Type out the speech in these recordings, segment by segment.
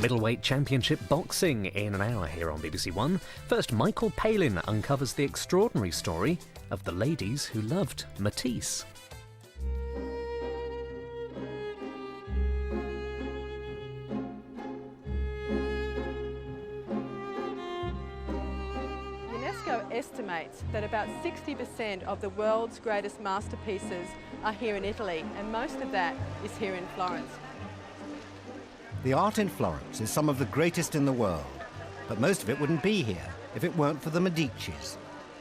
Middleweight Championship boxing in an hour here on BBC1. First, Michael Palin uncovers the extraordinary story of the ladies who loved Matisse. UNESCO estimates that about 60% of the world's greatest masterpieces are here in Italy, and most of that is here in Florence. The art in Florence is some of the greatest in the world, but most of it wouldn't be here if it weren't for the Medicis,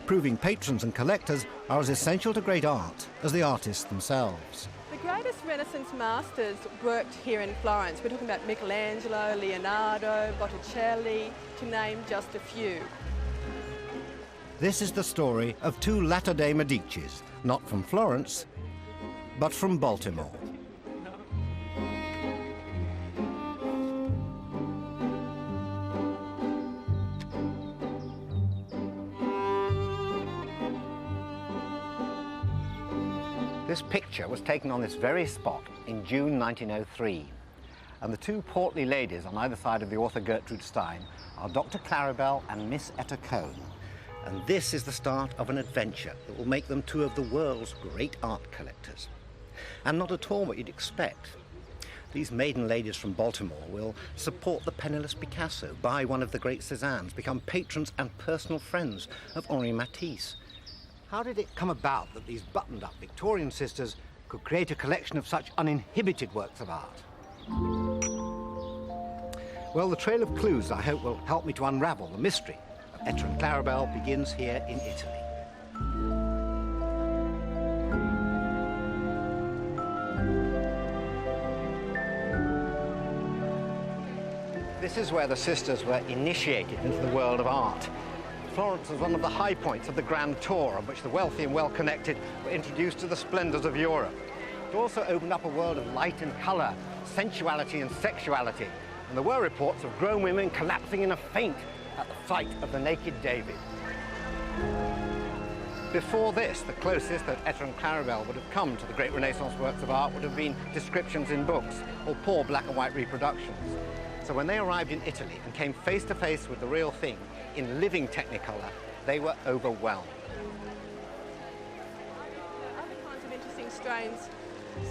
proving patrons and collectors are as essential to great art as the artists themselves. The greatest Renaissance masters worked here in Florence. We're talking about Michelangelo, Leonardo, Botticelli, to name just a few. This is the story of two latter-day Medicis, not from Florence, but from Baltimore. This picture was taken on this very spot in June 1903. And the two portly ladies on either side of the author Gertrude Stein are Dr. Claribel and Miss Etta Cone. And this is the start of an adventure that will make them two of the world's great art collectors. And not at all what you'd expect. These maiden ladies from Baltimore will support the penniless Picasso, buy one of the great Cézannes, become patrons and personal friends of Henri Matisse. How did it come about that these buttoned-up Victorian sisters could create a collection of such uninhibited works of art? Well, the trail of clues, I hope, will help me to unravel the mystery of Etta and Claribel begins here in Italy. This is where the sisters were initiated into the world of art. Florence was one of the high points of the Grand Tour, on which the wealthy and well-connected were introduced to the splendours of Europe. It also opened up a world of light and colour, sensuality and sexuality, and there were reports of grown women collapsing in a faint at the sight of the naked David. Before this, the closest that Etta and Claribel would have come to the great Renaissance works of art would have been descriptions in books or poor black and white reproductions. So when they arrived in Italy and came face to face with the real thing in living Technicolor, they were overwhelmed. Other kinds of interesting strains,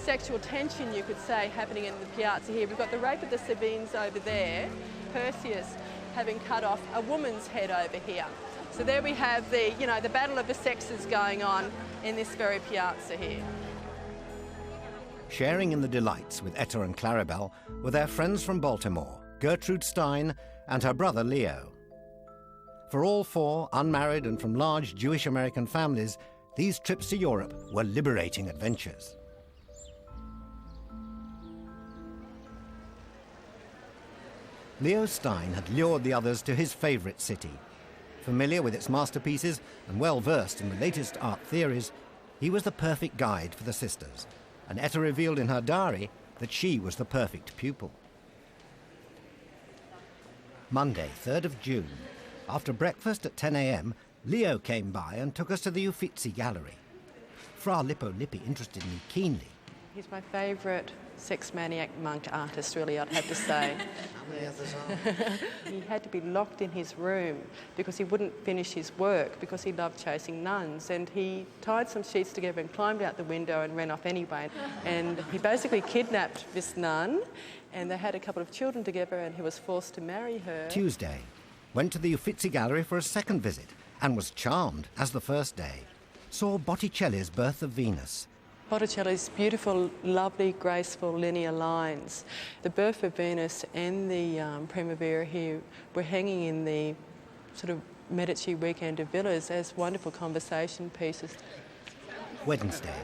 sexual tension, you could say, happening in the piazza here. We've got the Rape of the Sabines over there, Perseus having cut off a woman's head over here. So there we have the, the battle of the sexes going on in this very piazza here. Sharing in the delights with Etta and Claribel were their friends from Baltimore, Gertrude Stein and her brother Leo. For all four, unmarried and from large Jewish-American families, these trips to Europe were liberating adventures. Leo Stein had lured the others to his favourite city. Familiar with its masterpieces and well-versed in the latest art theories, he was the perfect guide for the sisters, and Etta revealed in her diary that she was the perfect pupil. Monday, 3rd of June. After breakfast at 10 a.m, Leo came by and took us to the Uffizi Gallery. Fra Lippo Lippi interested me keenly. He's my favourite sex-maniac monk artist, really, I'd have to say. How many others are? He had to be locked in his room because he wouldn't finish his work because he loved chasing nuns, and he tied some sheets together and climbed out the window and ran off anyway. And he basically kidnapped this nun, and they had a couple of children together, and he was forced to marry her. Tuesday. Went to the Uffizi Gallery for a second visit and was charmed as the first day. Saw Botticelli's Birth of Venus. Botticelli's beautiful, lovely, graceful, linear lines. The Birth of Venus and the Primavera here were hanging in the sort of Medici weekend of villas as wonderful conversation pieces. Wednesday.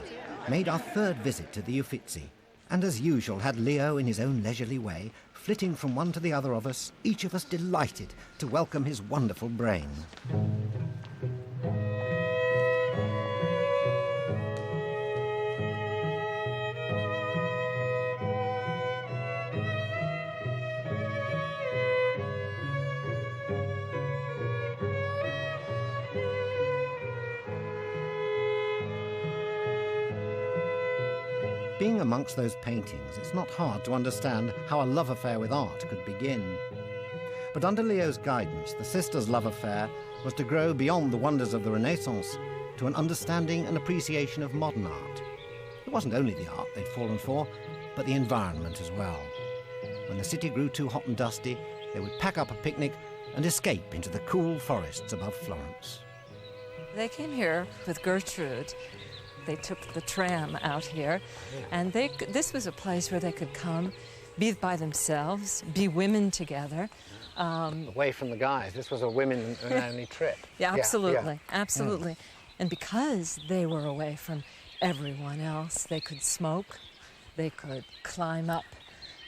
Made our third visit to the Uffizi, and as usual had Leo in his own leisurely way, flitting from one to the other of us, each of us delighted to welcome his wonderful brain. Being amongst those paintings, it's not hard to understand how a love affair with art could begin. But under Leo's guidance, the sisters' love affair was to grow beyond the wonders of the Renaissance to an understanding and appreciation of modern art. It wasn't only the art they'd fallen for, but the environment as well. When the city grew too hot and dusty, they would pack up a picnic and escape into the cool forests above Florence. They came here with Gertrude. They took the tram out here, and this was a place where they could come, be by themselves, be women together. Away from the guys. This was a women-only trip. Yeah, absolutely, absolutely. And because they were away from everyone else, they could smoke, they could climb up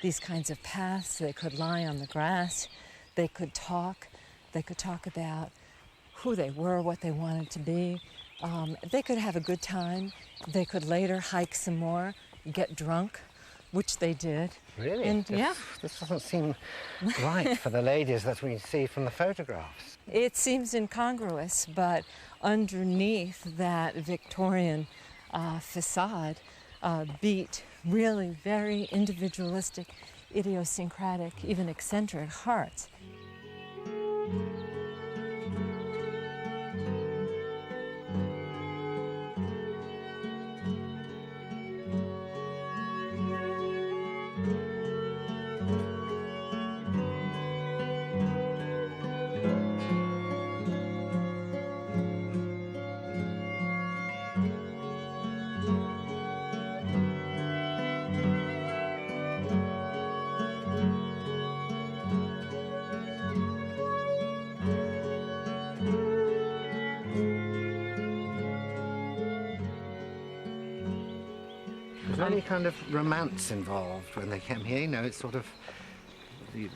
these kinds of paths, they could lie on the grass, they could talk about who they were, what they wanted to be. They could have a good time. They could later hike some more, get drunk, which they did. Really? And, this doesn't seem right for the ladies that we see from the photographs. It seems incongruous, but underneath that Victorian facade beat really very individualistic, idiosyncratic, even eccentric hearts. Was there any kind of romance involved when they came here? You know, it's sort of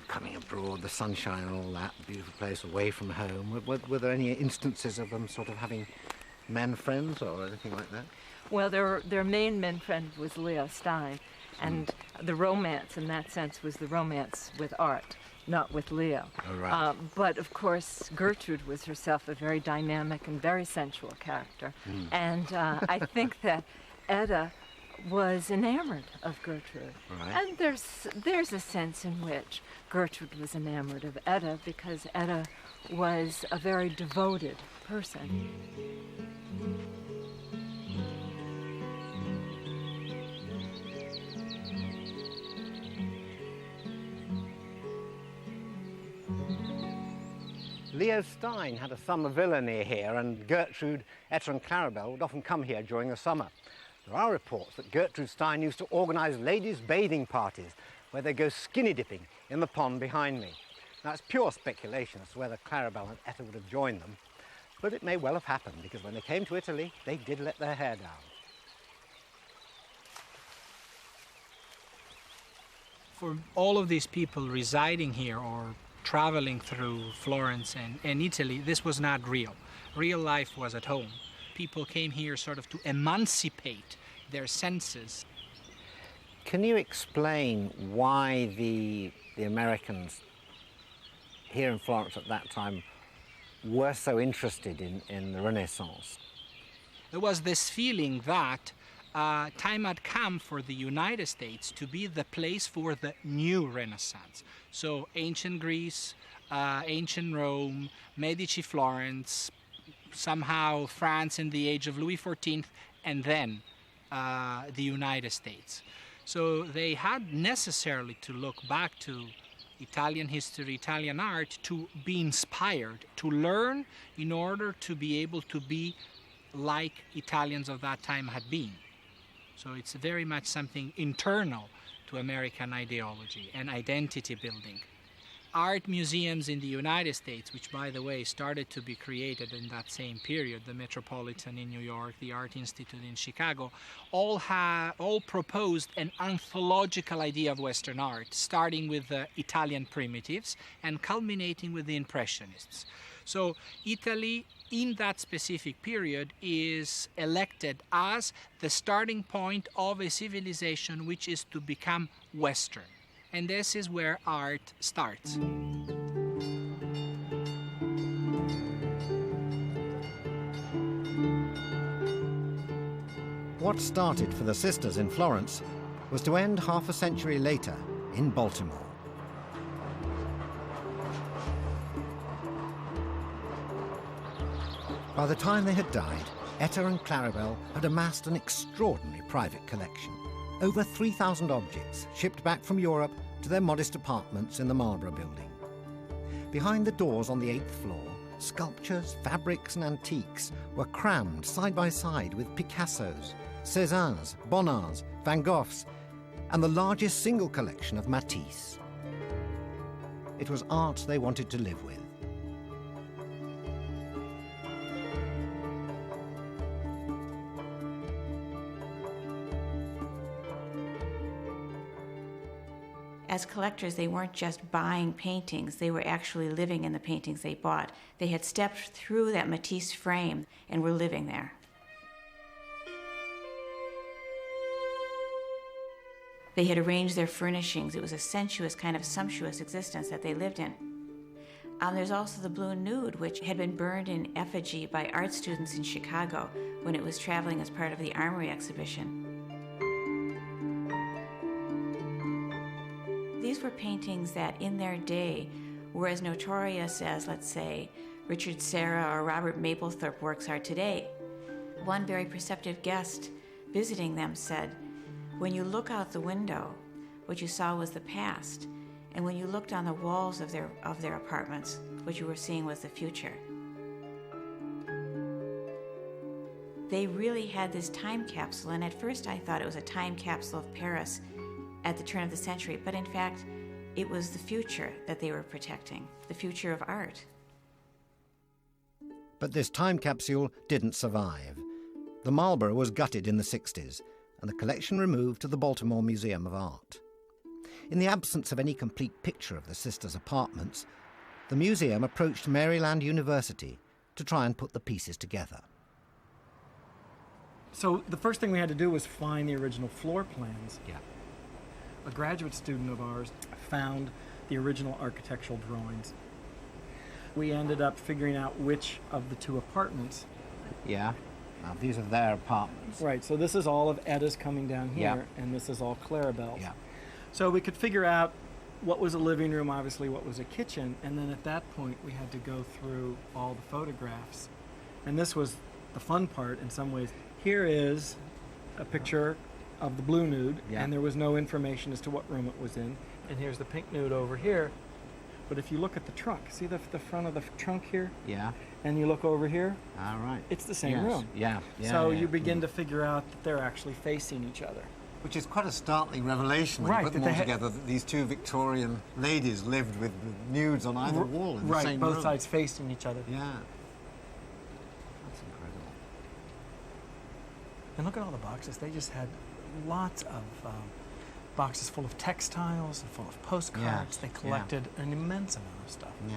coming abroad, the sunshine and all that, beautiful place away from home. Were there any instances of them sort of having men friends or anything like that? Well, their main men friend was Leo Stein, and the romance in that sense was the romance with art, not with Leo. Oh, right. But of course, Gertrude was herself a very dynamic and very sensual character, and I think that Etta was enamored of Gertrude. Right. And there's a sense in which Gertrude was enamored of Etta because Etta was a very devoted person. Leo Stein had a summer villa near here, and Gertrude, Etta and Claribel would often come here during the summer. There are reports that Gertrude Stein used to organise ladies' bathing parties where they go skinny dipping in the pond behind me. Now, it's pure speculation as to whether Claribel and Etta would have joined them, but it may well have happened because when they came to Italy, they did let their hair down. For all of these people residing here or traveling through Florence and Italy, this was not real. Real life was at home. People came here sort of to emancipate their senses. Can you explain why the Americans here in Florence at that time were so interested in the Renaissance? There was this feeling that time had come for the United States to be the place for the new Renaissance. So ancient Greece, ancient Rome, Medici Florence, somehow France in the age of Louis XIV, and then the United States. So they had necessarily to look back to Italian history, Italian art, to be inspired, to learn in order to be able to be like Italians of that time had been. So it's very much something internal to American ideology and identity building. Art museums in the United States, which by the way started to be created in that same period, the Metropolitan in New York, the Art Institute in Chicago, all proposed an anthological idea of Western art, starting with the Italian primitives and culminating with the Impressionists. So Italy, in that specific period, is elected as the starting point of a civilization which is to become Western. And this is where art starts. What started for the sisters in Florence was to end half a century later in Baltimore. By the time they had died, Etta and Claribel had amassed an extraordinary private collection. Over 3,000 objects shipped back from Europe to their modest apartments in the Marlborough building. Behind the doors on the 8th floor, sculptures, fabrics and antiques were crammed side by side with Picassos, Cézannes, Bonnards, Van Goghs, and the largest single collection of Matisse. It was art they wanted to live with. As collectors, they weren't just buying paintings, they were actually living in the paintings they bought. They had stepped through that Matisse frame and were living there. They had arranged their furnishings. It was a sensuous, kind of sumptuous existence that they lived in. There's also the Blue Nude, which had been burned in effigy by art students in Chicago when it was traveling as part of the Armory exhibition. These were paintings that in their day were as notorious as, let's say, Richard Serra or Robert Mapplethorpe works are today. One very perceptive guest visiting them said, when you look out the window, what you saw was the past, and when you looked on the walls of their apartments, what you were seeing was the future. They really had this time capsule, and at first I thought it was a time capsule of Paris at the turn of the century, but in fact, it was the future that they were protecting, the future of art. But this time capsule didn't survive. The Marlborough was gutted in the 60s, and the collection removed to the Baltimore Museum of Art. In the absence of any complete picture of the sisters' apartments, the museum approached Maryland University to try and put the pieces together. So the first thing we had to do was find the original floor plans. Yeah. A graduate student of ours found the original architectural drawings. We ended up figuring out which of the two apartments. Yeah. Now, these are their apartments. Right, so this is all of Etta's coming down here, Yeah. and this is all Claribel's. Yeah. So we could figure out what was a living room, obviously what was a kitchen, and then at that point we had to go through all the photographs. And this was the fun part in some ways. Here is a picture of the Blue Nude, Yeah. and there was no information as to what room it was in. And here's the Pink Nude over here. But if you look at the trunk, see the front of the trunk here? Yeah. And you look over here, All right. it's the same Yes. room. Yeah. Yeah. So yeah. you begin to figure out that they're actually facing each other. Which is quite a startling revelation when Right, you put that them all they together, that these two Victorian ladies lived with nudes on either wall in the Right, same both room. sides facing each other. Yeah. That's incredible. And look at all the boxes. They just had lots of boxes full of textiles and full of postcards. Yeah, They collected an immense amount of stuff. Yeah.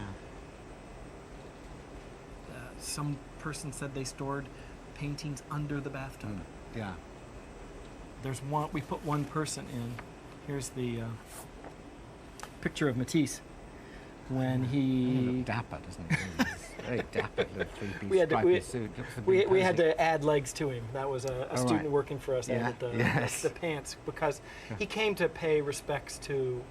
Some person said they stored paintings under the bathtub. Yeah. There's one. We put one person in. Here's the picture of Matisse when He he. looked dapper, doesn't he? He's very dapper, little three-piece We had to- stripy we- suit. Looks a bit We had imposing. to add legs to him. That was a Oh, student right. working for us Yeah, added the, yes. the pants because he came to pay respects to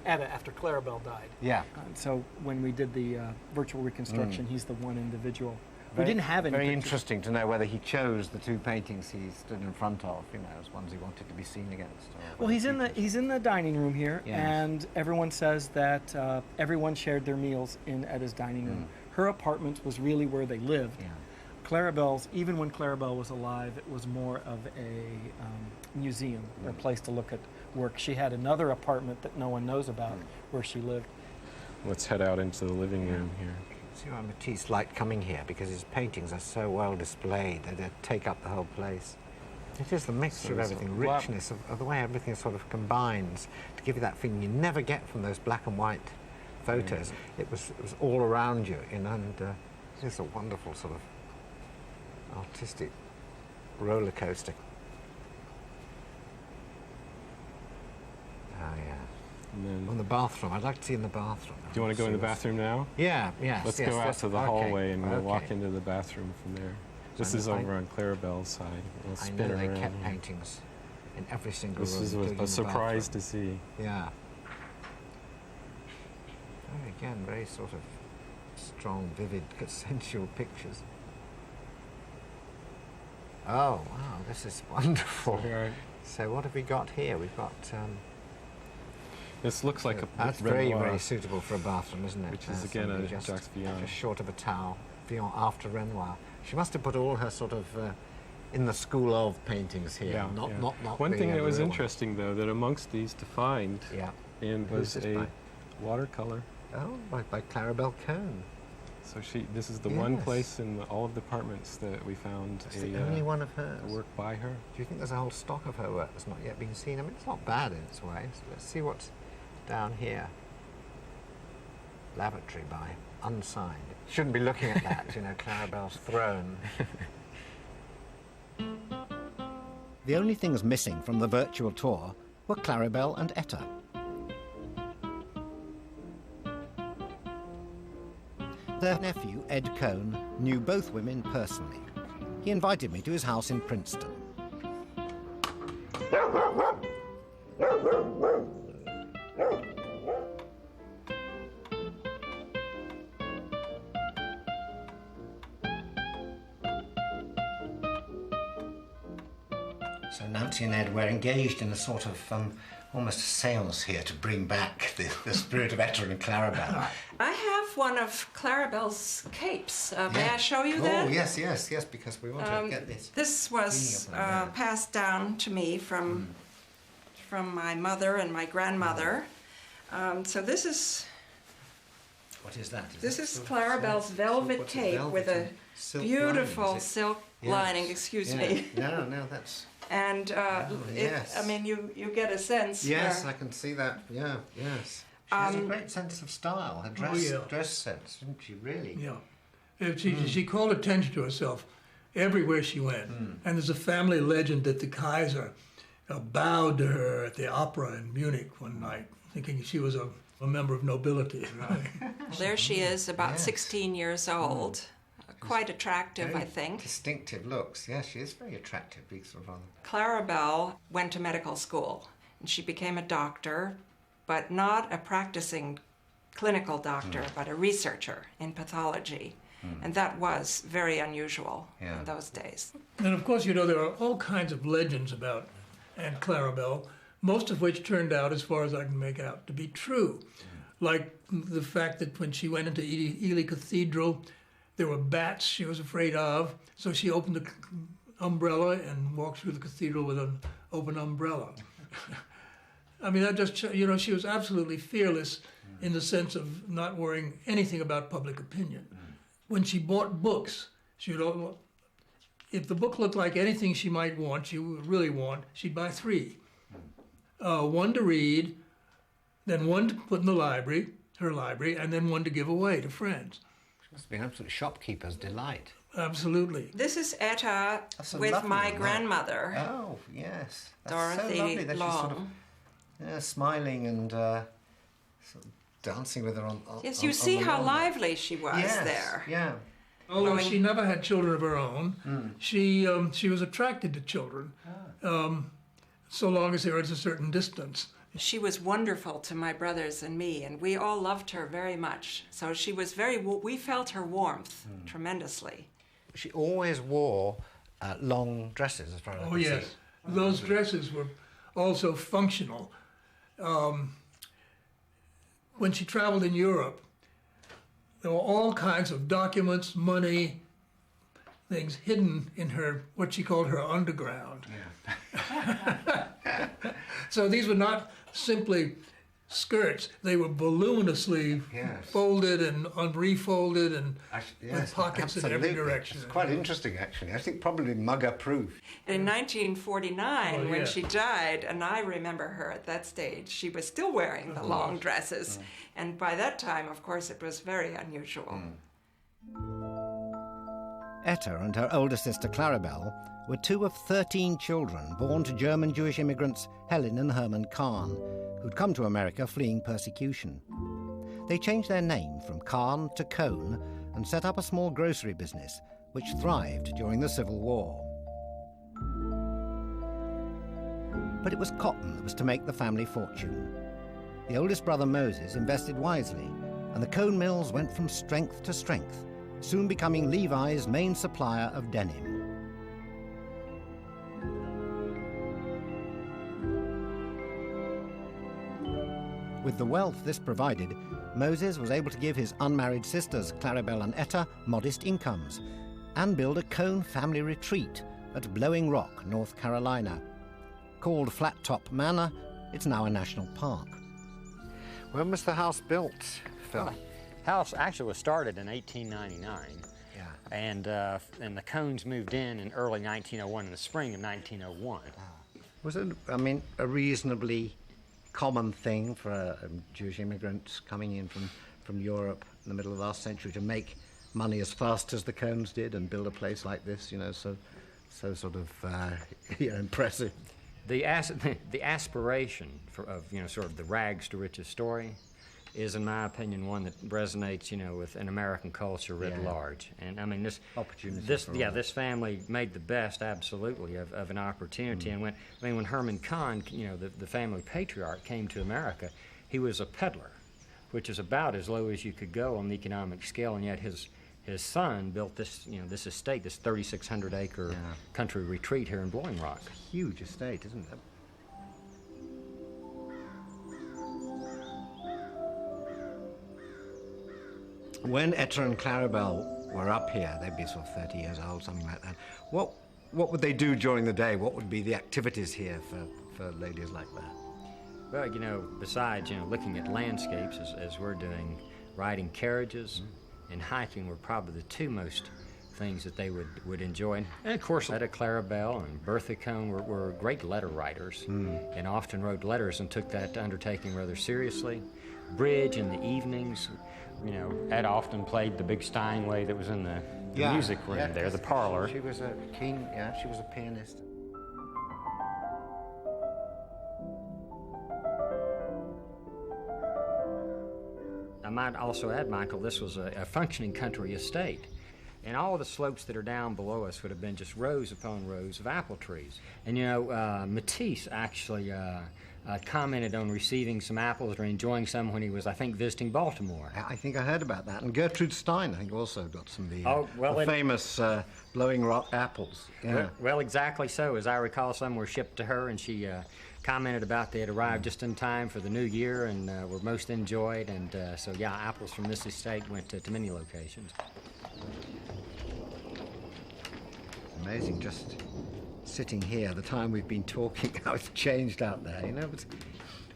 Etta after Claribel died. Yeah. So when we did the virtual reconstruction, he's the one individual. Very- we didn't have any Very pictures. interesting to know whether he chose the two paintings he stood in front of, you know, as ones he wanted to be seen against. Or Well, whether he's in the dining room here, Yes. and everyone says that everyone shared their meals in Etta's dining room. Her apartment was really where they lived. Yeah. Claribel's, even when Claribel was alive, it was more of a museum, or a place to look at work. She had another apartment that no one knows about where she lived. Let's head out into the living room here. See why Matisse liked coming here, because his paintings are so well displayed that they take up the whole place. It is the mixture of there's a everything, lot- richness of the way everything sort of combines to give you that feeling you never get from those black and white photos. It was all around you, you know, and it is a wonderful sort of artistic roller coaster. Oh yeah. And then, On the bathroom, I'd like to see in the bathroom. do you want to go in the bathroom now? Yeah, yes. Let's yes, go out that's- to the okay, hallway and we'll walk okay. into the bathroom from there. This is over on Claribel's side. We'll I spin know they around kept here. paintings in every single This room. is including a the surprise bathroom. to see. Yeah. Again, very sort of strong, vivid, sensual pictures. Oh, wow, this is wonderful. Right. So what have we got here? We've got... This looks like a that's Renoir, very suitable for a bathroom, isn't it? which is again a Just Jacques Villon. just short of a towel. Villon after Renoir. She must have put all her sort of in the school of paintings here. Yeah, Not One the, thing that was real one. interesting, though, that amongst these to find Yeah. and Who's was this a by? watercolor. Oh, by Claribel Cone. So this is the one Yes. place in all of the apartments that we found It's the only one of hers. a work by her. Do you think there's a whole stock of her work that's not yet been seen? I mean, it's not bad in its way. So let's see what's down here. Lavatory by unsigned. Shouldn't be looking at that, you know, Claribel's throne. The only things missing from the virtual tour were Claribel and Etta. Their nephew, Ed Cone, knew both women personally. He invited me to his house in Princeton. So Nancy and Ed were engaged in a sort of almost a seance here to bring back the spirit of Etta and Claribel. I have one of Claribel's capes. May I show you that? Oh, yes, because we want to get this. This was passed down to me from my mother and my grandmother. So this is... What is that? This is Claribel's velvet cape with a beautiful silk lining, excuse me. No, that's... And yes. I mean, you get a sense. Yes, I can see that. Yeah, yes. She has a great sense of style. Her dress sense, didn't she? Really. Yeah. She called attention to herself everywhere she went. And there's a family legend that the Kaiser bowed to her at the opera in Munich one night, thinking she was a member of nobility. There she is, about 16 years old. Quite attractive, Very I think. Distinctive looks. Yes, she is very attractive. Sort of Claribel went to medical school, and she became a doctor, but not a practicing clinical doctor, but a researcher in pathology. And that was very unusual in those days. And of course, you know, there are all kinds of legends about Aunt Claribel, most of which turned out, as far as I can make out, to be true. Like the fact that when she went into Ely Cathedral, there were bats she was afraid of, so she opened the umbrella and walked through the cathedral with an open umbrella. I mean, that just, you know, she was absolutely fearless in the sense of not worrying anything about public opinion. When she bought books, she would, if the book looked like anything she might want, she would really want, she'd buy 3. One to read, then one to put in the library, her library, and then one to give away to friends. Must be an absolute shopkeeper's delight. Absolutely. This is Etta with lovely my one, grandmother. Oh, yes. That's Dorothy so lovely that Long. she's sort of smiling and sort of dancing with her on Yes, you on see the how lawn. lively she was Yes, there. yeah. Although she never had children of her own, she was attracted to children, so long as they were at a certain distance. She was wonderful to my brothers and me, and we all loved her very much. So she was we felt her warmth tremendously. She always wore long dresses, as far as I Oh, can yes. see. Those dresses were also functional. When she traveled in Europe, there were all kinds of documents, money, things hidden in her, what she called her underground. So these were not simply skirts, they were voluminously folded and refolded and with pockets in every direction. It's quite interesting, actually. I think probably mugger-proof. In 1949, when yeah. she died, and I remember her at that stage, she was still wearing the long dresses. And by that time, of course, it was very unusual. Etta and her older sister Claribel were 2 of 13 children born to German Jewish immigrants Helen and Herman Kahn, who'd come to America fleeing persecution. They changed their name from Kahn to Cone and set up a small grocery business, which thrived during the Civil War. But it was cotton that was to make the family fortune. The oldest brother Moses invested wisely, and the Cone mills went from strength to strength, soon becoming Levi's main supplier of denim. With the wealth this provided, Moses was able to give his unmarried sisters, Claribel and Etta, modest incomes, and build a Cone family retreat at Blowing Rock, North Carolina. Called Flat Top Manor, it's now a national park. When was the house built, Phil? Well, the house actually was started in 1899. Yeah. And the Cones moved in early 1901, in the spring of 1901. Was it, I mean, a reasonably common thing for Jewish immigrants coming in from Europe in the middle of the last century to make money as fast as the Cones did and build a place like this, you know, so sort of impressive? The aspiration of sort of the rags to riches story is, in my opinion, one that resonates, with an American culture writ large. And I mean, this family made the best, absolutely, of an opportunity. And when Herman Kahn, the family patriarch, came to America, he was a peddler, which is about as low as you could go on the economic scale. And yet his son built this, this estate, this 3,600-acre country retreat here in Blowing Rock. Huge estate, isn't it? When Etta and Claribel were up here, they'd be sort of 30 years old, something like that. What would they do during the day? What would be the activities here for ladies like that? Well, besides, looking at landscapes as we're doing, riding carriages and hiking were probably the two most things that they would enjoy. And of course, Etta Claribel and Bertha Cone were great letter writers and often wrote letters and took that undertaking rather seriously. Bridge in the evenings, Etta often played the big Steinway that was in the music room there, the parlor. She was a she was a pianist. I might also add, Michael, this was a functioning country estate. And all the slopes that are down below us would have been just rows upon rows of apple trees. And Matisse actually commented on receiving some apples or enjoying some when he was, I think, visiting Baltimore. I think I heard about that. And Gertrude Stein, I think, also got some of the famous Blowing Rock apples. Yeah. Well, exactly so. As I recall, some were shipped to her, and she commented about they had arrived just in time for the new year and were most enjoyed. And apples from this estate went to many locations. Amazing, just sitting here, the time we've been talking, how it's changed out there,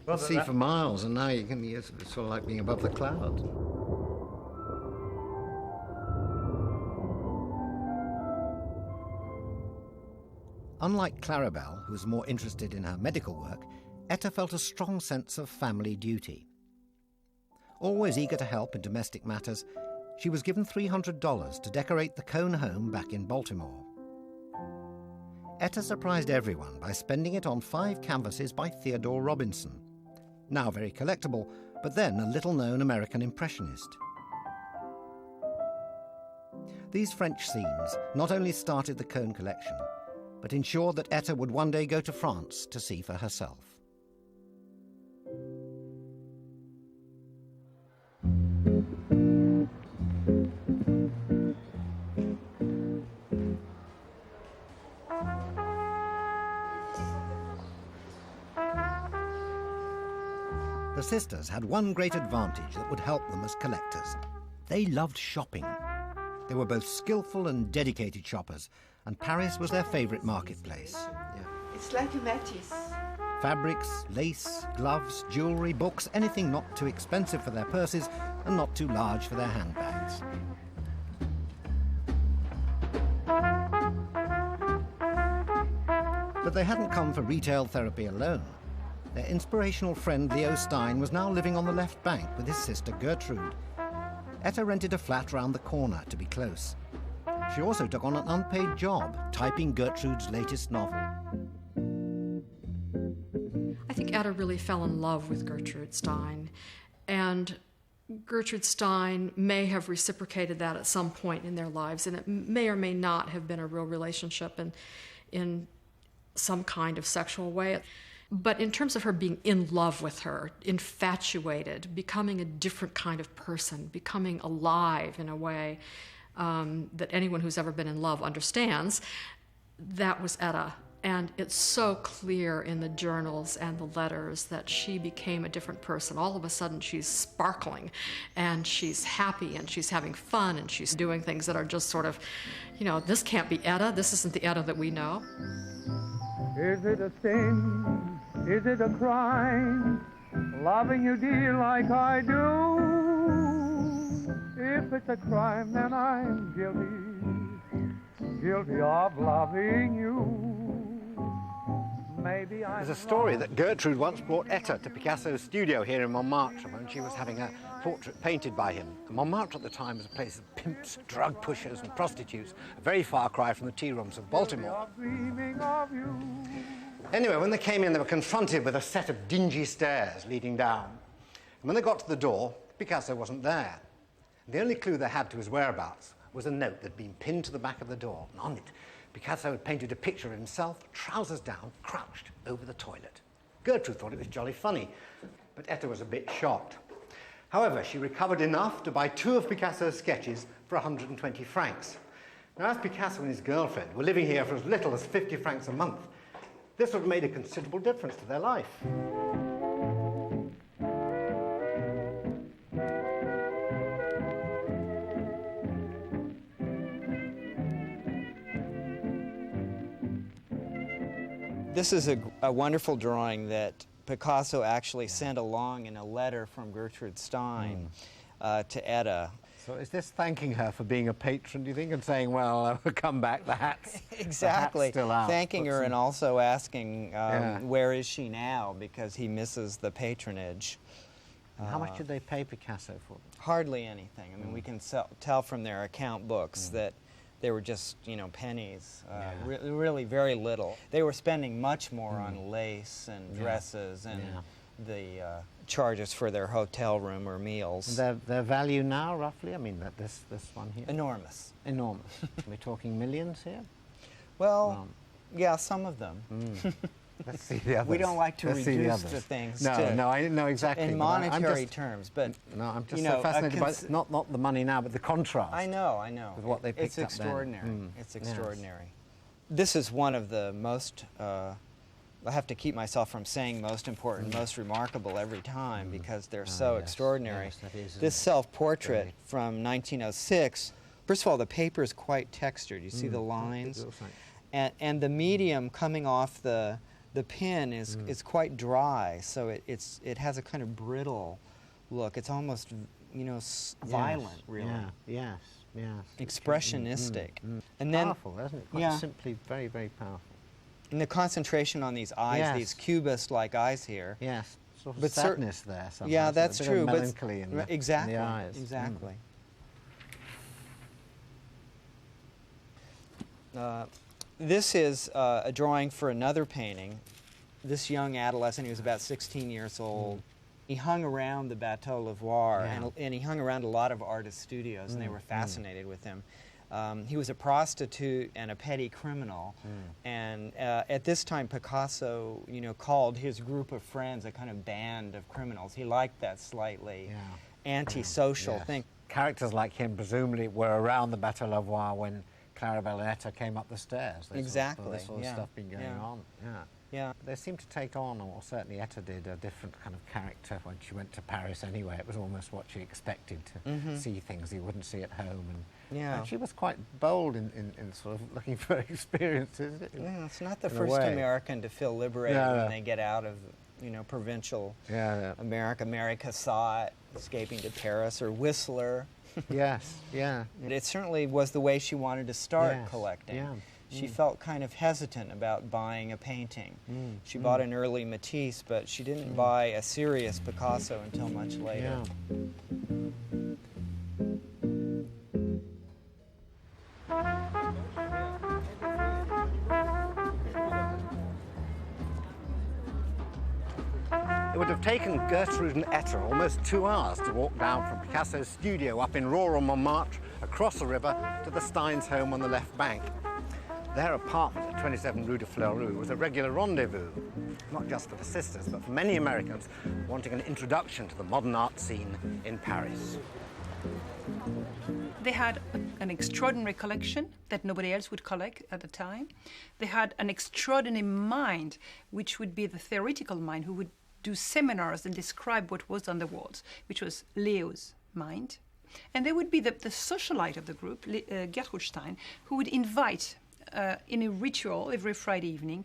But you see for miles, and now it's sort of like being above the clouds. Unlike Claribel, who was more interested in her medical work, Etta felt a strong sense of family duty. Always eager to help in domestic matters, she was given $300 to decorate the Cone home back in Baltimore. Etta surprised everyone by spending it on 5 canvases by Theodore Robinson, now very collectible, but then a little-known American impressionist. These French scenes not only started the Cone collection, but ensured that Etta would one day go to France to see for herself. The sisters had one great advantage that would help them as collectors. They loved shopping. They were both skillful and dedicated shoppers, and Paris was their favourite marketplace. Yeah. It's like a Matisse. Fabrics, lace, gloves, jewellery, books, anything not too expensive for their purses and not too large for their handbags. But they hadn't come for retail therapy alone. Their inspirational friend Leo Stein was now living on the left bank with his sister Gertrude. Etta rented a flat round the corner to be close. She also took on an unpaid job, typing Gertrude's latest novel. I think Etta really fell in love with Gertrude Stein, and Gertrude Stein may have reciprocated that at some point in their lives, and it may or may not have been a real relationship in some kind of sexual way. But in terms of her being in love with her, infatuated, becoming a different kind of person, becoming alive in a way that anyone who's ever been in love understands, that was Etta. And it's so clear in the journals and the letters that she became a different person. All of a sudden, she's sparkling, and she's happy, and she's having fun, and she's doing things that are just sort of, you know, this can't be Etta. This isn't the Etta that we know. Is it a sin? Is it a crime? Loving you, dear, like I do. If it's a crime, then I'm guilty of loving you. Maybe There's a story that Gertrude once brought Etta to Picasso's studio here in Montmartre when she was having a portrait painted by him. Montmartre at the time was a place of pimps, drug pushers and prostitutes, a very far cry from the tea rooms of Baltimore. Anyway, when they came in, they were confronted with a set of dingy stairs leading down. And when they got to the door, Picasso wasn't there. And the only clue they had to his whereabouts was a note that had been pinned to the back of the door, and on it, Picasso had painted a picture of himself, trousers down, crouched over the toilet. Gertrude thought it was jolly funny, but Etta was a bit shocked. However, she recovered enough to buy 2 of Picasso's sketches for 120 francs. Now, as Picasso and his girlfriend were living here for as little as 50 francs a month, this would have made a considerable difference to their life. This is a wonderful drawing that Picasso actually sent along in a letter from Gertrude Stein to Etta. So is this thanking her for being a patron, do you think, and saying, well, come back, the hat's, exactly. The hat's still out. Thanking her and also asking where is she now, because he misses the patronage. And how much did they pay Picasso for them? Hardly anything. I mean, we can tell from their account books that they were just, you know, pennies, really very little. They were spending much more on lace and dresses and the charges for their hotel room or meals. And their value now, roughly? I mean, this one here? Enormous. Enormous. We're talking millions here? Well, yeah, some of them. Let's see the others. We don't like to Let's reduce the things I know exactly. in monetary terms, but no, I'm just you so know, fascinated by not the money now, but the contrast. I know. With what they picked it's extraordinary. It's extraordinary. This is one of the most. I have to keep myself from saying most important, most remarkable every time because they're so extraordinary. Yes, that is, this self-portrait from 1906. First of all, the paper is quite textured. You see the lines, and the medium coming off the pen is quite dry, so it has a kind of brittle look. It's almost, you know, violent, really. Yes. Expressionistic. And then, powerful, isn't it? Quite simply very, very powerful. And the concentration on these eyes, these cubist-like eyes here. Yes, sort of sadness there. Somehow, yeah, that's true. But melancholy in the eyes. Exactly. This is a drawing for another painting. This young adolescent, he was about 16 years old. He hung around the Bateau Lavoir, and he hung around a lot of artist studios, and they were fascinated with him. He was a prostitute and a petty criminal, and at this time Picasso, you know, called his group of friends a kind of band of criminals. He liked that slightly antisocial thing. Characters like him presumably were around the Bateau Lavoir when Claribel and Etta came up the stairs. Exactly. This sort of stuff been going on. Yeah. They seemed to take on, or certainly Etta did, a different kind of character when she went to Paris anyway. It was almost what she expected, to see things you wouldn't see at home. And she was quite bold in sort of looking for experiences. Yeah, it's not the first American to feel liberated when they get out of, you know, provincial America. Mary Cassatt escaping to Paris, or Whistler. It certainly was the way she wanted to start collecting. She felt kind of hesitant about buying a painting. She bought an early Matisse, but she didn't buy a serious Picasso until much later. It would have taken Gertrude and Etta almost 2 hours to walk down from Picasso's studio up in rural Montmartre, across the river, to the Steins' home on the left bank. Their apartment at 27 Rue de Fleurus was a regular rendezvous, not just for the sisters, but for many Americans wanting an introduction to the modern art scene in Paris. They had an extraordinary collection that nobody else would collect at the time. They had an extraordinary mind, which would be the theoretical mind, who would do seminars and describe what was on the walls, which was Leo's mind. And there would be the socialite of the group, Gertrude Stein, who would invite in a ritual every Friday evening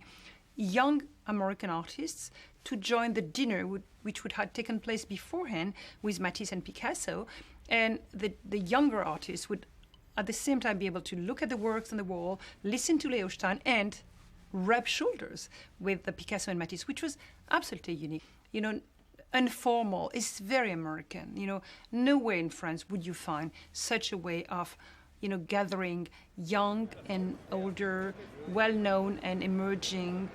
young American artists to join the dinner which would have taken place beforehand with Matisse and Picasso. And the younger artists would at the same time be able to look at the works on the wall, listen to Leo Stein, and rub shoulders with the Picasso and Matisse, which was absolutely unique. You know, informal, it's very American. You know, nowhere in France would you find such a way of, you know, gathering young and older, well-known and emerging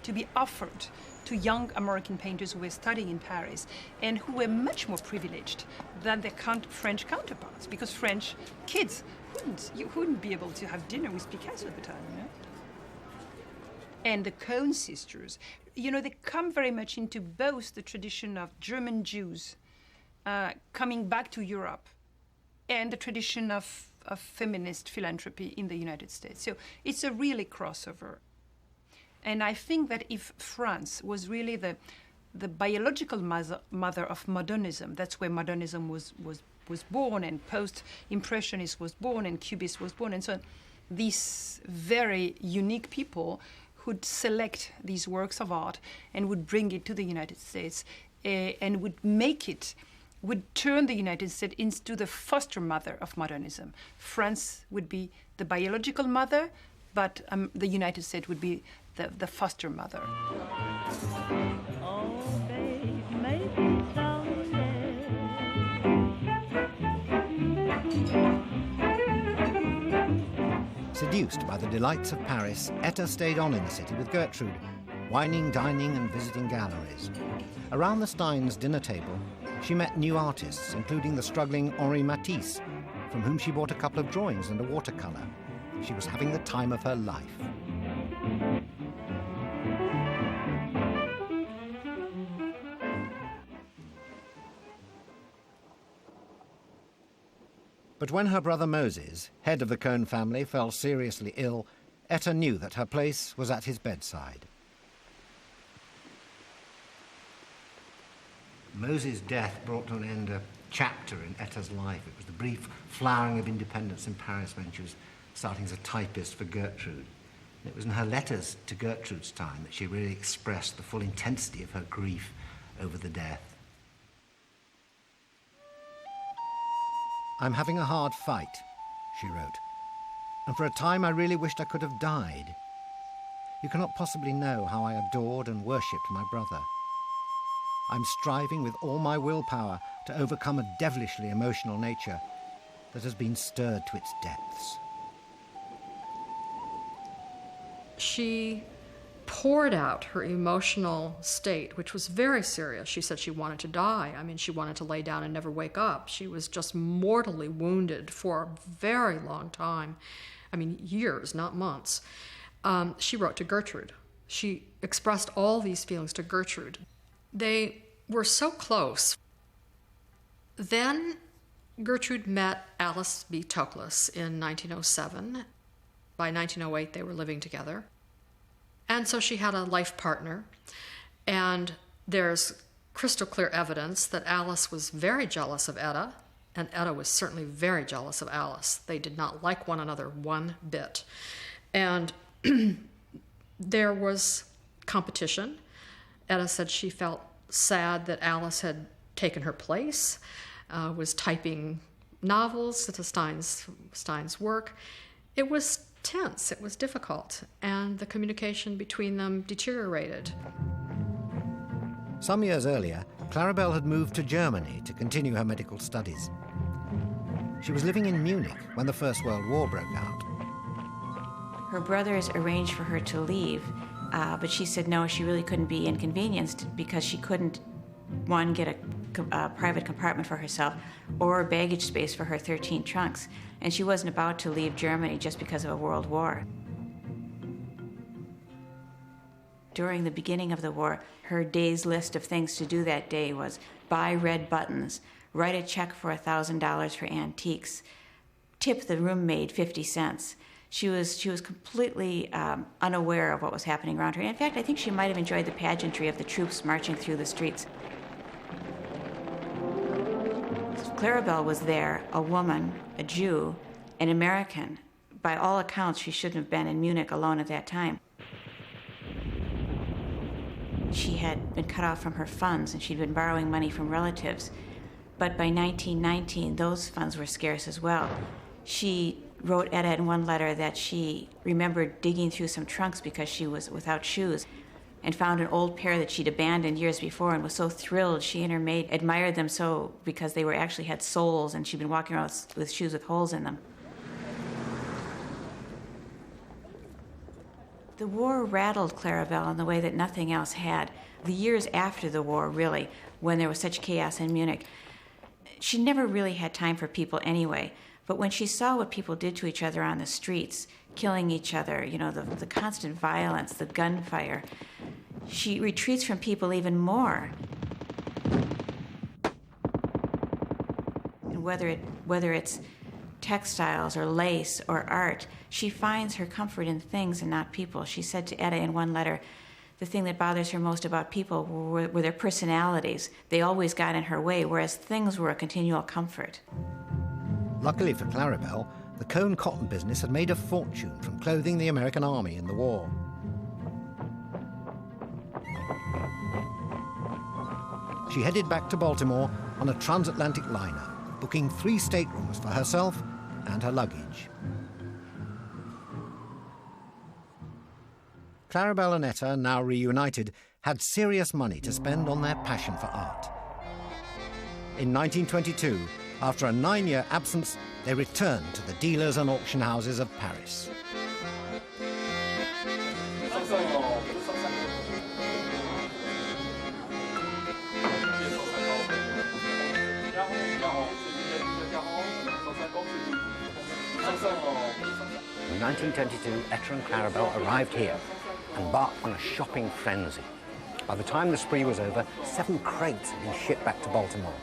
to be offered to young American painters who were studying in Paris and who were much more privileged than their French counterparts, because French kids wouldn't be able to have dinner with Picasso at the time, you know? And the Cone sisters, you know, they come very much into both the tradition of German Jews coming back to Europe and the tradition of feminist philanthropy in the United States. So it's a really crossover. And I think that if France was really the biological mother of modernism, that's where modernism was born, and post-impressionist was born, and cubist was born, and so on, these very unique people who'd select these works of art and would bring it to the United States and would turn the United States into the foster mother of modernism. France would be the biological mother, but the United States would be the foster mother. Seduced by the delights of Paris, Etta stayed on in the city with Gertrude, wining, dining and visiting galleries. Around the Steins' dinner table, she met new artists, including the struggling Henri Matisse, from whom she bought a couple of drawings and a watercolour. She was having the time of her life. But when her brother Moses, head of the Cone family, fell seriously ill, Etta knew that her place was at his bedside. Moses' death brought to an end a chapter in Etta's life. It was the brief flowering of independence in Paris when she was starting as a typist for Gertrude. And it was in her letters to Gertrude's time that she really expressed the full intensity of her grief over the death. "I'm having a hard fight," she wrote, "and for a time I really wished I could have died. You cannot possibly know how I adored and worshipped my brother. I'm striving with all my willpower to overcome a devilishly emotional nature that has been stirred to its depths." She poured out her emotional state, which was very serious. She said she wanted to die. I mean, she wanted to lay down and never wake up. She was just mortally wounded for a very long time. I mean, years, not months. She wrote to Gertrude. She expressed all these feelings to Gertrude. They were so close. Then Gertrude met Alice B. Toklas in 1907. By 1908, they were living together. And so she had a life partner. And there's crystal clear evidence that Alice was very jealous of Etta, and Etta was certainly very jealous of Alice. They did not like one another one bit. And there was competition. Etta said she felt sad that Alice had taken her place, was typing novels to Stein's work. It was tense, it was difficult, and the communication between them deteriorated. Some years earlier, Claribel had moved to Germany to continue her medical studies. She was living in Munich when the First World War broke out. Her brothers arranged for her to leave, but she said no, she really couldn't be inconvenienced because she couldn't one, get a private compartment for herself or baggage space for her 13 trunks. And she wasn't about to leave Germany just because of a world war. During the beginning of the war, her day's list of things to do that day was buy red buttons, write a check for $1,000 for antiques, tip the room maid 50 cents. She was completely unaware of what was happening around her. In fact, I think she might have enjoyed the pageantry of the troops marching through the streets. Claribel was there, a woman, a Jew, an American. By all accounts, she shouldn't have been in Munich alone at that time. She had been cut off from her funds, and she'd been borrowing money from relatives. But by 1919, those funds were scarce as well. She wrote Etta in one letter that she remembered digging through some trunks because she was without shoes and found an old pair that she'd abandoned years before and was so thrilled. She and her maid admired them so because they were actually had soles, and she'd been walking around with shoes with holes in them. The war rattled Claribel in the way that nothing else had. The years after the war, really, when there was such chaos in Munich, she never really had time for people anyway. But when she saw what people did to each other on the streets, killing each other, you know, the constant violence, the gunfire, she retreats from people even more. And whether it's textiles or lace or art, she finds her comfort in things and not people. She said to Etta in one letter, the thing that bothers her most about people were their personalities. They always got in her way, whereas things were a continual comfort. Luckily for Claribel, the Cone cotton business had made a fortune from clothing the American army in the war. She headed back to Baltimore on a transatlantic liner, booking 3 staterooms for herself and her luggage. Claribel and Etta, now reunited, had serious money to spend on their passion for art. In 1922, after a 9-year absence, they returned to the dealers and auction houses of Paris. In 1922, Etta and Claribel arrived here, embarked on a shopping frenzy. By the time the spree was over, 7 crates had been shipped back to Baltimore.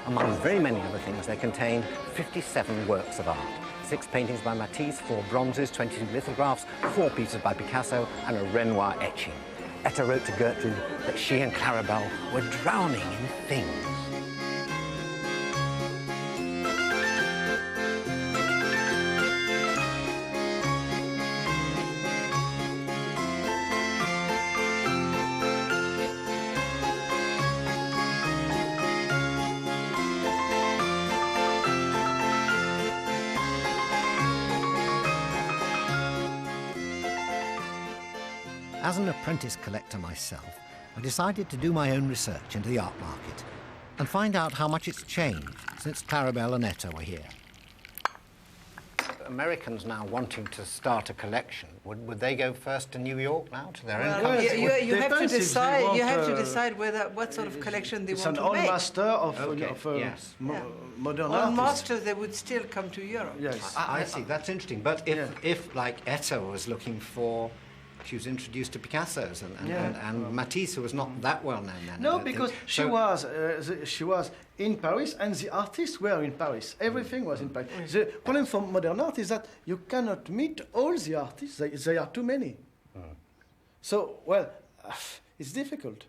Among very many other things, they contained 57 works of art. 6 paintings by Matisse, 4 bronzes, 22 lithographs, 4 pieces by Picasso, and a Renoir etching. Etta wrote to Gertrude that she and Claribel were drowning in things. As an apprentice collector myself, I decided to do my own research into the art market and find out how much it's changed since Claribel and Etta were here. Americans now wanting to start a collection, would they go first to New York now, to their own country? You have to decide. You have to decide what sort of collection they want to make. It's an master of modern artists. On master, they would still come to Europe. Yes, I see. That's interesting. But if like Etta was looking for, she was introduced to Picasso's and Matisse, who was not that well known then. No, because she was in Paris, and the artists were in Paris. Everything was in Paris. The problem for modern art is that you cannot meet all the artists. They are too many. So, well, it's difficult.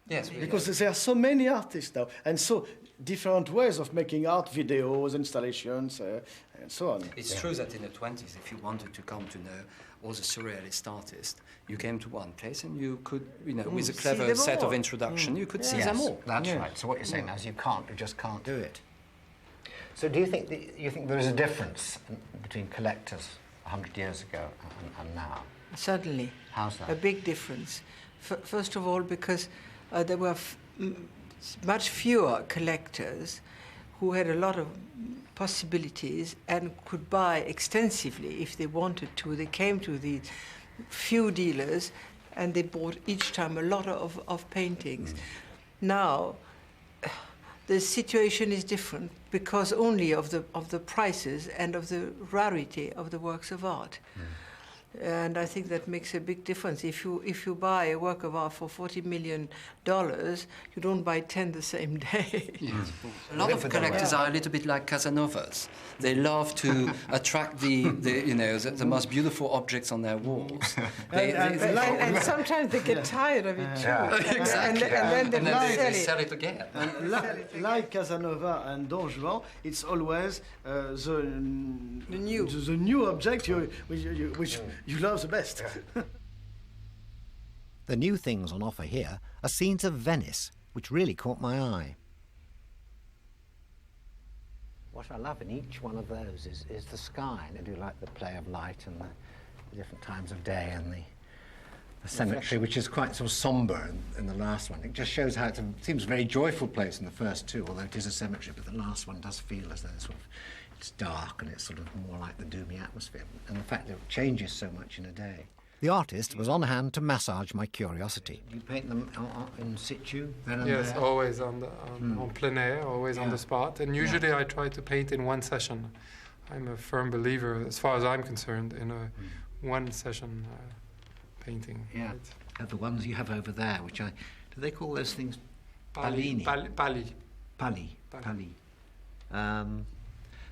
Yes, because there are so many artists now, and so different ways of making art, videos, installations, and so on. It's true that in the 20s, if you wanted to come to know all the surrealist artists, you came to one place and you could, with a clever set of introduction, you could see them all. That's right. So what you're saying now is you just can't do it. So do you think there is a difference between collectors 100 years ago and now? Certainly. How's that? A big difference. First of all, because there were much fewer collectors who had a lot of possibilities and could buy extensively if they wanted to. They came to the few dealers and they bought each time a lot of paintings. Now, the situation is different because only of the prices and of the rarity of the works of art. And I think that makes a big difference. If you buy a work of art for $40 million, you don't buy 10 the same day. Yes. A lot of collectors are a little bit like Casanovas. They love to attract the most beautiful objects on their walls. And sometimes they get tired of it too. Yeah. Exactly. And then they sell it again. And like Casanova and Don Juan, it's always the new object which you love the best. The new things on offer here are scenes of Venice, which really caught my eye. What I love in each one of those is the sky. And I do like the play of light and the different times of day and the cemetery, which is quite sort of sombre in the last one. It just shows how it seems a very joyful place in the first two, although it is a cemetery, but the last one does feel as though it's dark and it's sort of more like the doomy atmosphere, and the fact that it changes so much in a day. The artist was on hand to massage my curiosity. You paint them in situ? Yes, always on plein air, always on the spot, and usually I try to paint in one session. I'm a firm believer, as far as I'm concerned, in a one session painting. Yeah, the ones you have over there, do they call those things Pallini? Palli.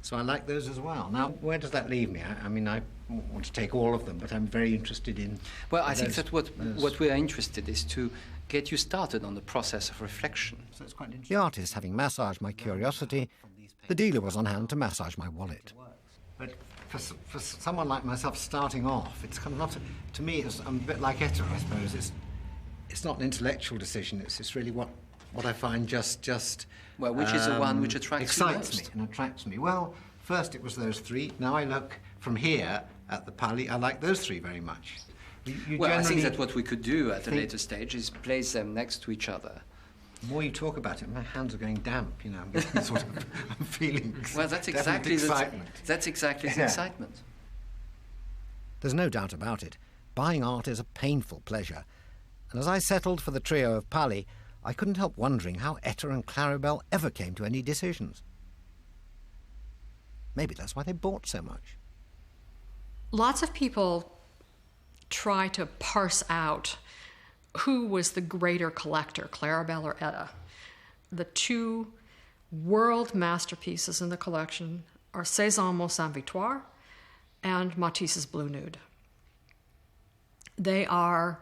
So I like those as well. Now, where does that leave me? I mean, I want to take all of them, but I'm very interested in... Well, I think that what we are interested is to get you started on the process of reflection. So it's quite interesting. The artist having massaged my curiosity, the dealer was on hand to massage my wallet. But for someone like myself starting off, it's kind of not... To me, I'm a bit like Etta, I suppose. It's not an intellectual decision. It's really what I find just well, which is the one which attracts you most? Excites me and attracts me. Well, first it was those three. Now I look from here at the Palli. I like those three very much. Well, I think that what we could do at a later stage is place them next to each other. The more you talk about it, my hands are going damp. You know, I'm getting I'm feeling. Well, that's exactly the excitement. That's exactly the excitement. There's no doubt about it. Buying art is a painful pleasure, and as I settled for the trio of Palli, I couldn't help wondering how Etta and Claribel ever came to any decisions. Maybe that's why they bought so much. Lots of people try to parse out who was the greater collector, Claribel or Etta. The two world masterpieces in the collection are Cézanne Mont Saint-Victoire and Matisse's Blue Nude. They are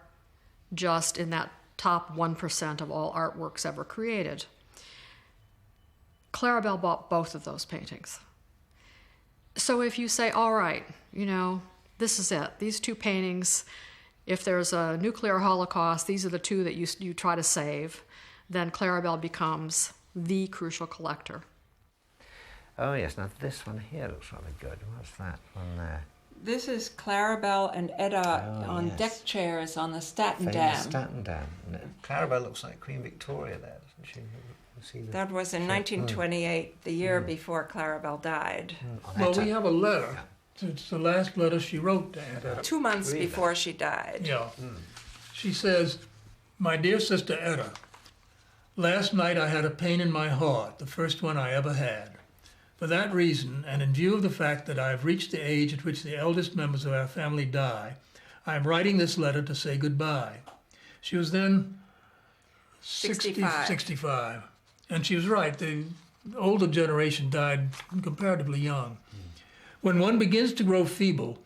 just in that top 1% of all artworks ever created. Claribel bought both of those paintings. So if you say, all right, this is it, these two paintings, if there's a nuclear holocaust, these are the two that you try to save, then Claribel becomes the crucial collector. Oh yes, now this one here looks rather good. What's that one there? This is Claribel and Etta on deck chairs on the Staten Dam. Staten Dam. Claribel looks like Queen Victoria there, doesn't she? That was in 1928, the year before Claribel died. Well, we have a letter. It's the last letter she wrote to Etta. 2 months before she died. Yeah. She says, "My dear sister Etta, last night I had a pain in my heart, the first one I ever had. For that reason, and in view of the fact that I have reached the age at which the eldest members of our family die, I am writing this letter to say goodbye." She was then 65. And she was right. The older generation died comparatively young. When one begins to grow feeble,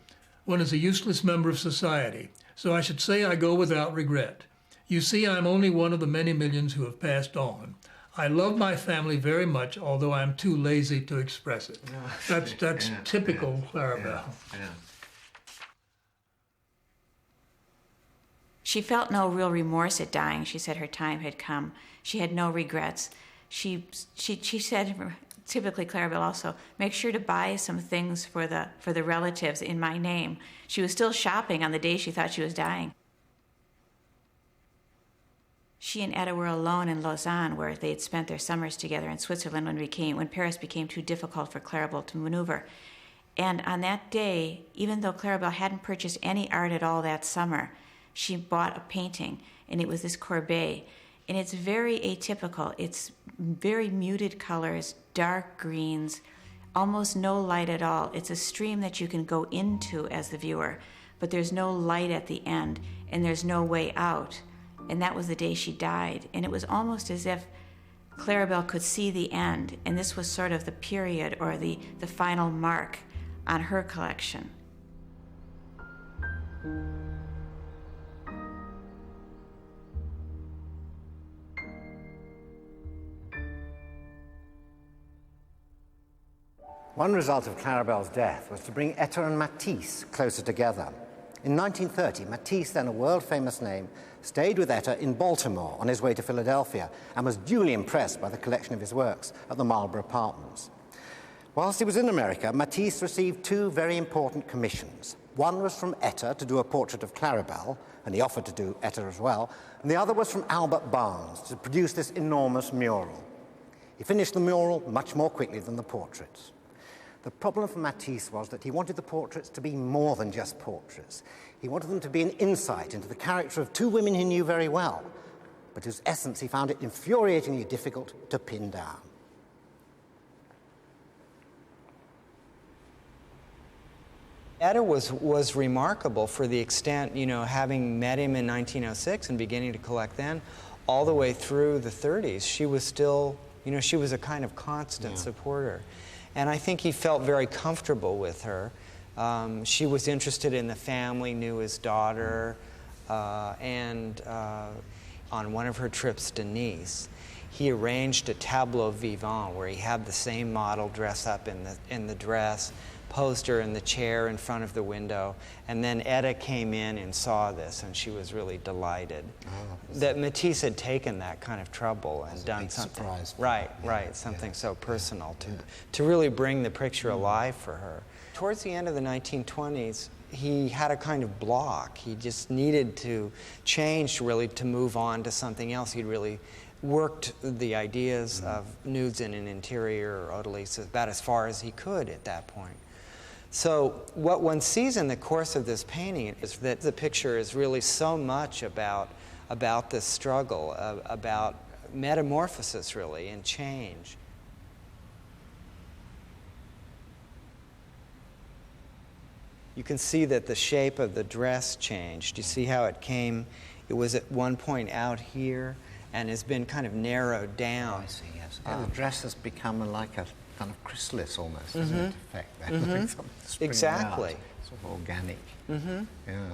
one is a useless member of society. So I should say I go without regret. You see, I am only one of the many millions who have passed on. I love my family very much, although I'm too lazy to express it. That's typical Claribel. She felt no real remorse at dying. She said her time had come. She had no regrets. She said, typically Claribel also, make sure to buy some things for the relatives in my name. She was still shopping on the day she thought she was dying. She and Etta were alone in Lausanne, where they had spent their summers together in Switzerland when Paris became too difficult for Claribel to maneuver. And on that day, even though Claribel hadn't purchased any art at all that summer, she bought a painting, and it was this Courbet. And it's very atypical. It's very muted colors, dark greens, almost no light at all. It's a stream that you can go into as the viewer, but there's no light at the end, and there's no way out. And that was the day she died. And it was almost as if Claribel could see the end, and this was sort of the period or the final mark on her collection. One result of Claribel's death was to bring Etta and Matisse closer together. In 1930, Matisse, then a world-famous name, stayed with Etta in Baltimore on his way to Philadelphia and was duly impressed by the collection of his works at the Marlborough Apartments. Whilst he was in America, Matisse received two very important commissions. One was from Etta to do a portrait of Claribel, and he offered to do Etta as well, and the other was from Albert Barnes to produce this enormous mural. He finished the mural much more quickly than the portraits. The problem for Matisse was that he wanted the portraits to be more than just portraits. He wanted them to be an insight into the character of two women he knew very well, but whose essence he found it infuriatingly difficult to pin down. Etta was remarkable for the extent, you know, having met him in 1906 and beginning to collect then, all the way through the 30s, she was still, you know, she was a kind of constant supporter. And I think he felt very comfortable with her. She was interested in the family, knew his daughter, and on one of her trips to Nice, he arranged a tableau vivant where he had the same model dress up in the dress, posed her in the chair in front of the window, and then Etta came in and saw this, and she was really delighted that Matisse had taken that kind of trouble and done something. Something so personal to really bring the picture alive for her. Towards the end of the 1920s, he had a kind of block. He just needed to change really to move on to something else. He'd really worked the ideas of nudes in an interior or odalisques about as far as he could at that point. So what one sees in the course of this painting is that the picture is really so much about this struggle, about metamorphosis really and change. You can see that the shape of the dress changed. You see how it came, it was at one point out here and has been kind of narrowed down. Oh, I see, yes. The dress has become like a kind of chrysalis almost, isn't it? Effect there. Exactly. Sort of organic. Yeah.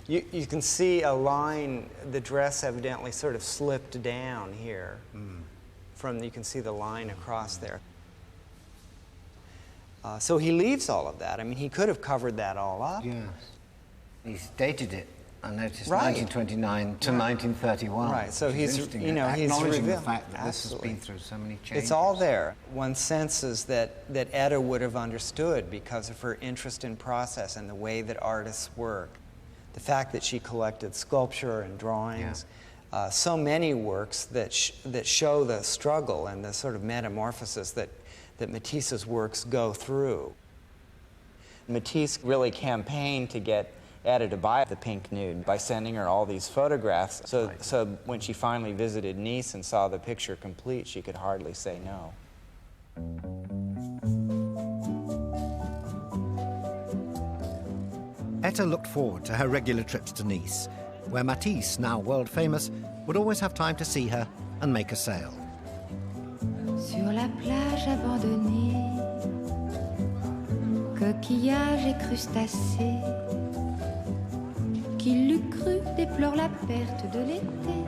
You can see a line, the dress evidently sort of slipped down here. You can see the line across there. So he leaves all of that. I mean, he could have covered that all up. Yes. He's dated it, I noticed, 1929 to 1931. Right, so he's, you know, he's acknowledging the revealed. fact that this has been through so many changes. It's all there. One senses that Etta would have understood because of her interest in process and the way that artists work. The fact that she collected sculpture and drawings, so many works that show the struggle and the sort of metamorphosis that Matisse's works go through. Matisse really campaigned to get Etta to buy the pink nude by sending her all these photographs. So when she finally visited Nice and saw the picture complete, she could hardly say no. Etta looked forward to her regular trips to Nice, where Matisse, now world famous, would always have time to see her and make a sale. Sur la plage abandonnée, coquillages et crustacés, qui l'eût cru déplore la perte de l'été,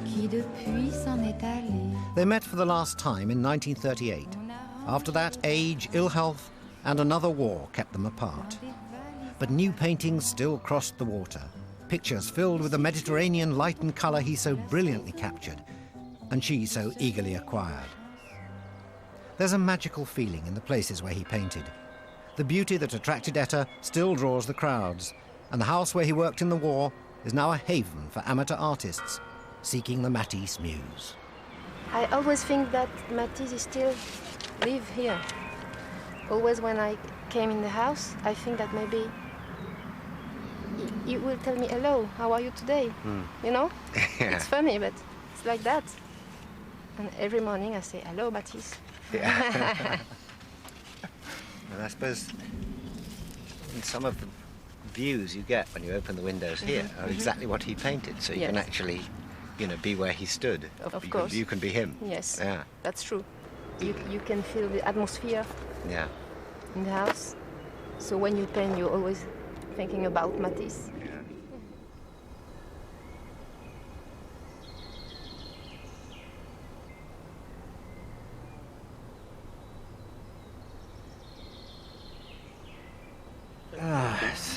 qui depuis s'en est allé. They met for the last time in 1938. After that, age, ill health, and another war kept them apart. But new paintings still crossed the water, pictures filled with the Mediterranean light and colour he so brilliantly captured, and she so eagerly acquired. There's a magical feeling in the places where he painted. The beauty that attracted Etta still draws the crowds, and the house where he worked in the war is now a haven for amateur artists seeking the Matisse muse. I always think that Matisse still live here. Always when I came in the house, I think that maybe he will tell me, hello, how are you today? You know? Yeah. It's funny, but... like that. And every morning I say, hello, Matisse. Yeah. And I suppose some of the views you get when you open the windows here are exactly what he painted, so you can actually, be where he stood. Of course. You can be him. Yes, yeah. That's true. You can feel the atmosphere in the house. So when you paint, you're always thinking about Matisse.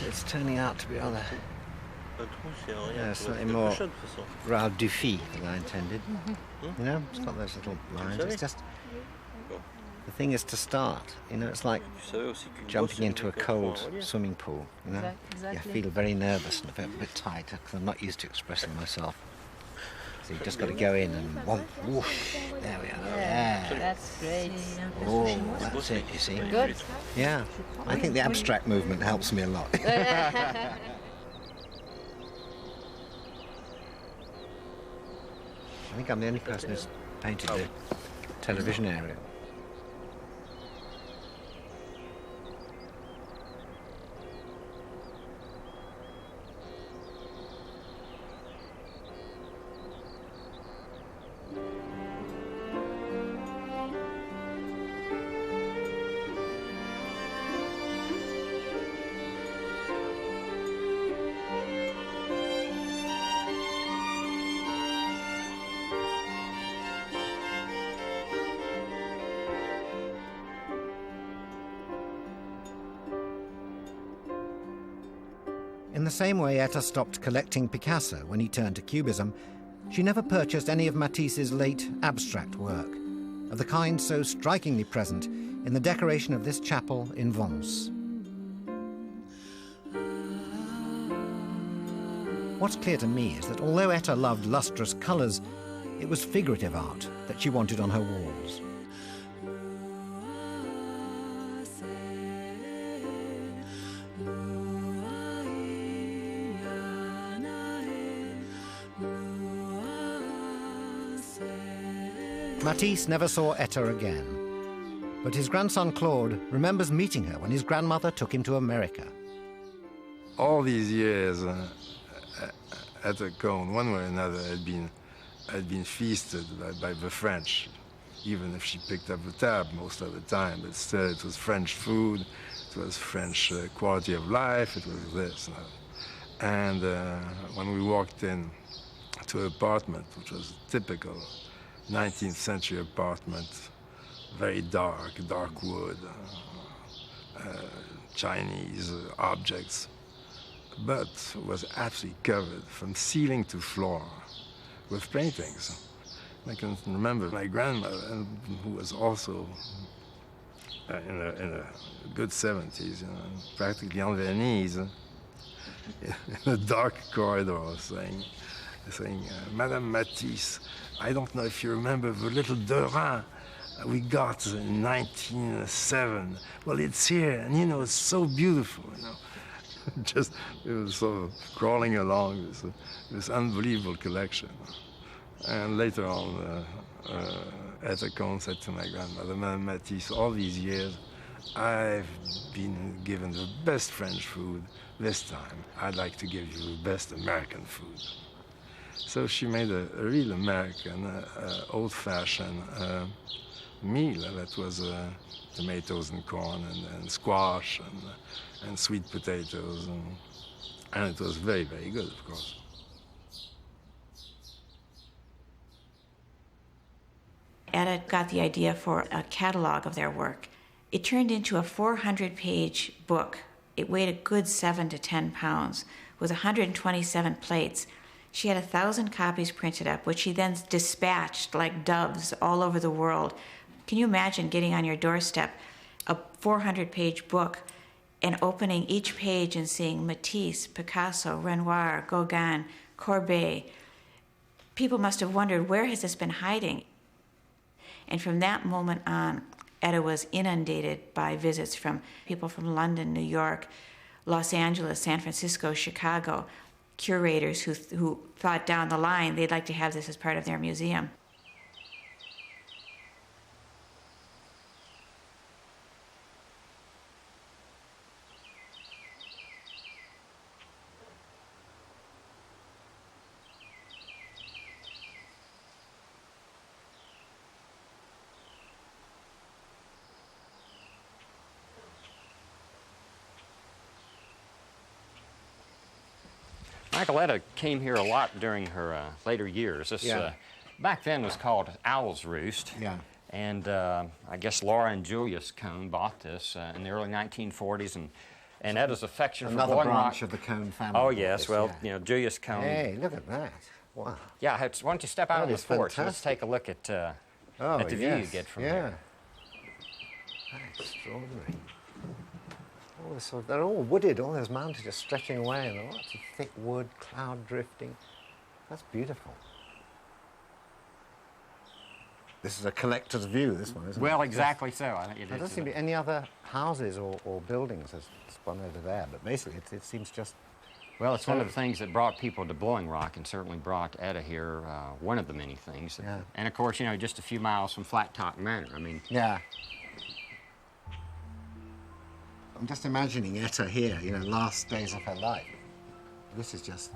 It's turning out to be rather slightly more Raoul Dufy than I intended. It's got those little lines. It's just the thing is to start. It's like jumping into a cold swimming pool. Exactly. I feel very nervous and a bit tight because I'm not used to expressing myself. So you've just got to go in and whoosh. There we are. Yeah. That's great. Oh, that's it, you see. Good. Yeah. I think the abstract movement helps me a lot. I think I'm the only person who's painted the television area. In the same way Etta stopped collecting Picasso when he turned to Cubism, she never purchased any of Matisse's late abstract work, of the kind so strikingly present in the decoration of this chapel in Vence. What's clear to me is that although Etta loved lustrous colours, it was figurative art that she wanted on her walls. Matisse never saw Etta again, but his grandson Claude remembers meeting her when his grandmother took him to America. All these years, Etta Cone, one way or another, had been feasted by the French, even if she picked up the tab most of the time. But still, it was French food, it was French quality of life, it was this. And when we walked in to an apartment, which was typical 19th century apartment, very dark wood, Chinese objects, but was absolutely covered from ceiling to floor with paintings. I can remember my grandmother, who was also in a good 70s, practically on their knees, in a dark corridor, saying, Madame Matisse, I don't know if you remember the little Derain we got in 1907. Well, it's here, and it's so beautiful, Just, it was sort of crawling along this unbelievable collection. And later on, Etta Cone said to my grandmother, Madame Matisse, all these years, I've been given the best French food. This time, I'd like to give you the best American food. So she made a real American, old-fashioned meal that was tomatoes and corn and squash and sweet potatoes. And it was very, very good, of course. Etta got the idea for a catalog of their work. It turned into a 400-page book. It weighed a good 7 to 10 pounds, with 127 plates. She had 1,000 copies printed up, which she then dispatched like doves all over the world. Can you imagine getting on your doorstep a 400-page book and opening each page and seeing Matisse, Picasso, Renoir, Gauguin, Courbet? People must have wondered, where has this been hiding? And from that moment on, Etta was inundated by visits from people from London, New York, Los Angeles, San Francisco, Chicago. curators who thought down the line they'd like to have this as part of their museum. Michael, Etta came here a lot during her later years. This back then was called Owl's Roost. Yeah. And I guess Laura and Julius Cone bought this in the early 1940s, and Etta's affection for Another Boiling branch Rock. of the Cone family. Oh yes, this, well, you know, Julius Cone. Hey, look at that! Wow. Yeah, why don't you step out on the is porch? fantastic. Let's take a look at the view you get from here. That's extraordinary. All this sort of, they're all wooded, all those mountains just stretching away, and there are lots of thick wood, cloud drifting. That's beautiful. This is a collector's view, this one, isn't it? Well, exactly so. There doesn't seem to be any other houses or buildings. There's one over there, but basically it seems just... Well, it's one of the things that brought people to Boiling Rock and certainly brought Etta here, one of the many things. Yeah. And of course, you know, just a few miles from Flat Top Manor. I mean... Yeah. I'm just imagining Etta here, you know, last days of her life. This is just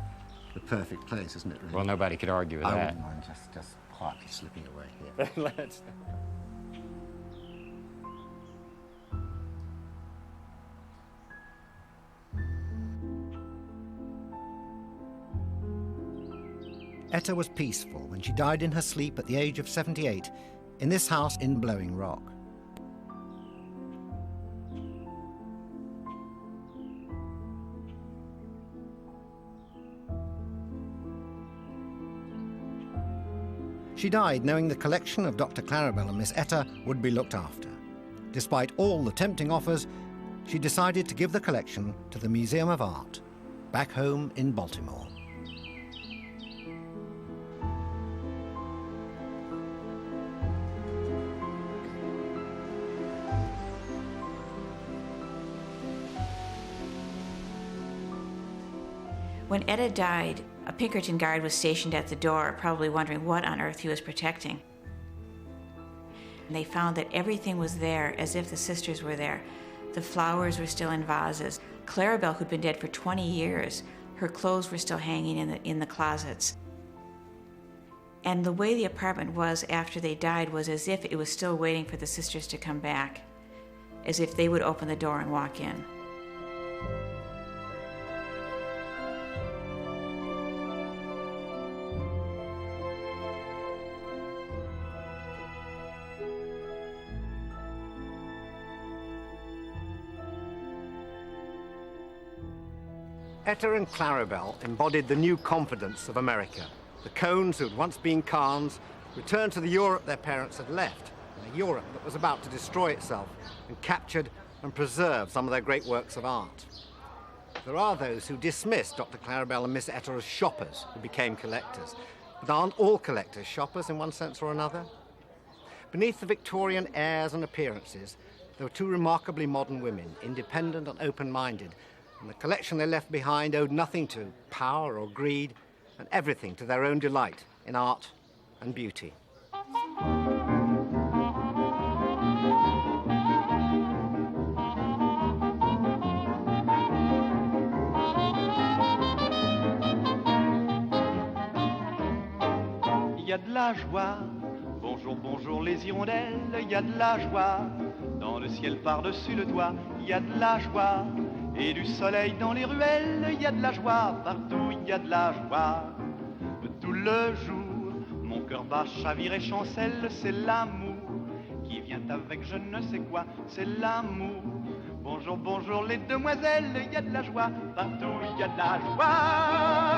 the perfect place, isn't it, really? Well, nobody could argue with I that. wouldn't mind just quietly slipping away here. Let's... Etta was peaceful when she died in her sleep at the age of 78 in this house in Blowing Rock. She died knowing the collection of Dr. Claribel and Miss Etta would be looked after. Despite all the tempting offers, she decided to give the collection to the Museum of Art, back home in Baltimore. When Etta died, a Pinkerton guard was stationed at the door, probably wondering what on earth he was protecting. And they found that everything was there as if the sisters were there. The flowers were still in vases. Claribel, who'd been dead for 20 years, her clothes were still hanging in the closets. And the way the apartment was after they died was as if it was still waiting for the sisters to come back, as if they would open the door and walk in. Etta and Claribel embodied the new confidence of America. The Cones, who had once been Kahns, returned to the Europe their parents had left, a Europe that was about to destroy itself, and captured and preserved some of their great works of art. There are those who dismiss Dr. Claribel and Miss Etta as shoppers who became collectors. But aren't all collectors shoppers in one sense or another? Beneath the Victorian airs and appearances, there were two remarkably modern women, independent and open-minded, and the collection they left behind owed nothing to power or greed, and everything to their own delight in art and beauty. Il y a de la joie, bonjour, bonjour les hirondelles, il y a de la joie, dans le ciel par-dessus le toit, il y a de la joie, et du soleil dans les ruelles, il y a de la joie, partout il y a de la joie. Tout le jour, mon cœur bat, chavire et chancelle, c'est l'amour qui vient avec je ne sais quoi, c'est l'amour. Bonjour, bonjour les demoiselles, il y a de la joie, partout il y a de la joie.